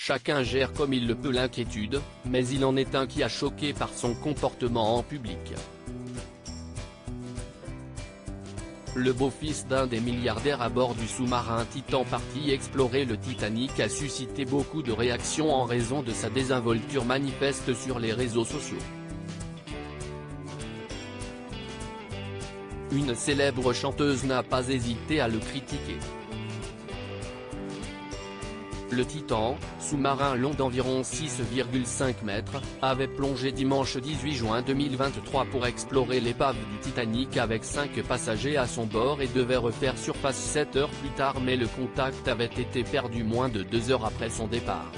chacun gère comme il le peut l'inquiétude, mais il en est un qui a choqué par son comportement en public. Le beau-fils d'un des milliardaires à bord du sous-marin Titan parti explorer le Titanic a suscité beaucoup de réactions en raison de sa désinvolture manifeste sur les réseaux sociaux. Une célèbre chanteuse n'a pas hésité à le critiquer. Le Titan, sous-marin long d'environ 6,5 mètres, avait plongé dimanche 18 juin 2023 pour explorer l'épave du Titanic avec 5 passagers à son bord et devait refaire surface 7 heures plus tard, mais le contact avait été perdu moins de 2 heures après son départ.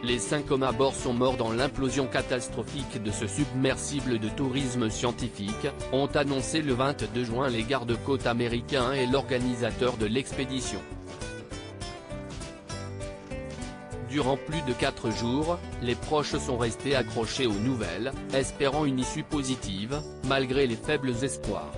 Les 5 hommes à bord sont morts dans l'implosion catastrophique de ce submersible de tourisme scientifique, ont annoncé le 22 juin les gardes-côtes américains et l'organisateur de l'expédition. Durant plus de 4 jours, les proches sont restés accrochés aux nouvelles, espérant une issue positive, malgré les faibles espoirs.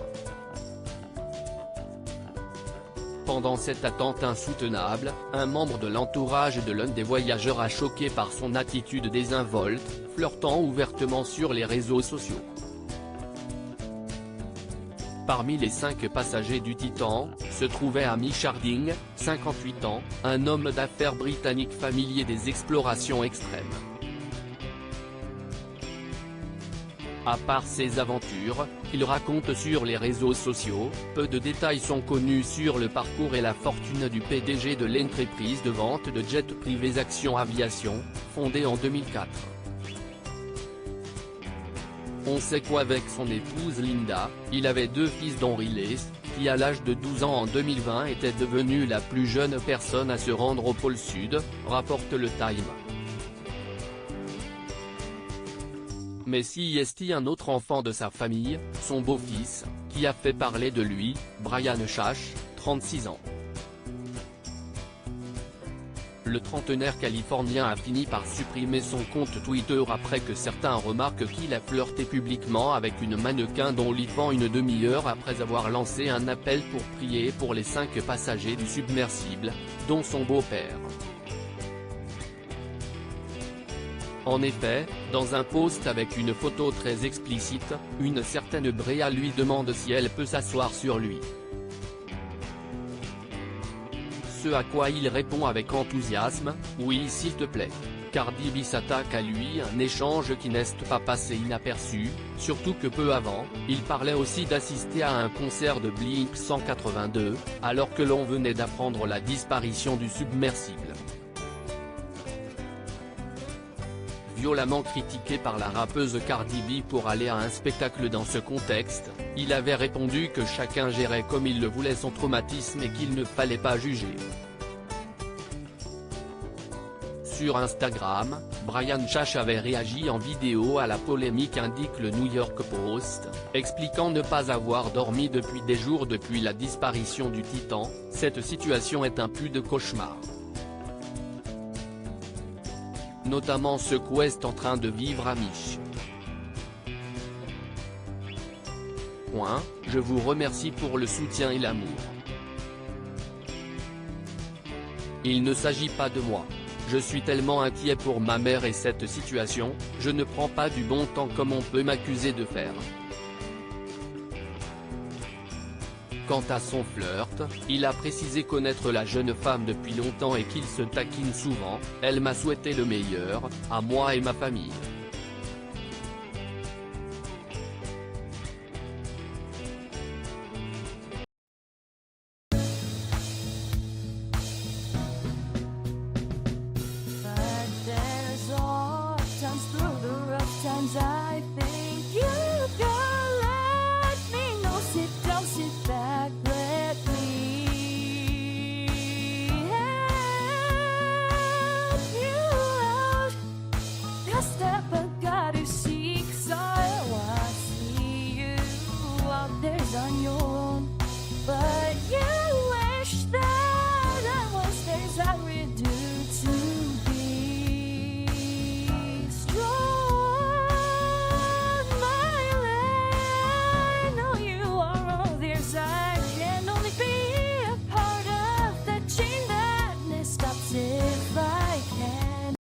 Pendant cette attente insoutenable, un membre de l'entourage de l'un des voyageurs a choqué par son attitude désinvolte, flirtant ouvertement sur les réseaux sociaux. Parmi les 5 passagers du Titan, se trouvait Amy Harding, 58 ans, un homme d'affaires britannique familier des explorations extrêmes. À part ses aventures, qu'il raconte sur les réseaux sociaux, peu de détails sont connus sur le parcours et la fortune du PDG de l'entreprise de vente de jets privés Action Aviation, fondée en 2004. On sait qu'avec son épouse Linda, il avait 2 fils dont Riley, qui à l'âge de 12 ans en 2020 était devenue la plus jeune personne à se rendre au pôle Sud, rapporte le Time. Mais si est un autre enfant de sa famille, son beau-fils, qui a fait parler de lui, Brian Chash, 36 ans. Le trentenaire californien a fini par supprimer son compte Twitter après que certains remarquent qu'il a flirté publiquement avec une mannequin d'OnlyFans une demi-heure après avoir lancé un appel pour prier pour les 5 passagers du submersible, dont son beau-père. En effet, dans un post avec une photo très explicite, une certaine Brea lui demande si elle peut s'asseoir sur lui. Ce à quoi il répond avec enthousiasme, « Oui s'il te plaît ». Cardi B s'attaque à lui, un échange qui n'est pas passé inaperçu, surtout que peu avant, il parlait aussi d'assister à un concert de Blink 182, alors que l'on venait d'apprendre la disparition du submersible. Violemment critiqué par la rappeuse Cardi B pour aller à un spectacle dans ce contexte, il avait répondu que chacun gérait comme il le voulait son traumatisme et qu'il ne fallait pas juger. Sur Instagram, Brian Chash avait réagi en vidéo à la polémique, indique le New York Post, expliquant ne pas avoir dormi depuis des jours depuis la disparition du Titan. Cette situation est un puits de cauchemar. Notamment ce qu'est en train de vivre Amish. Je vous remercie pour le soutien et l'amour. Il ne s'agit pas de moi. Je suis tellement inquiet pour ma mère et cette situation, je ne prends pas du bon temps comme on peut m'accuser de faire. Quant à son flirt, il a précisé connaître la jeune femme depuis longtemps et qu'il se taquine souvent. Elle m'a souhaité le meilleur, à moi et ma famille. I think you've got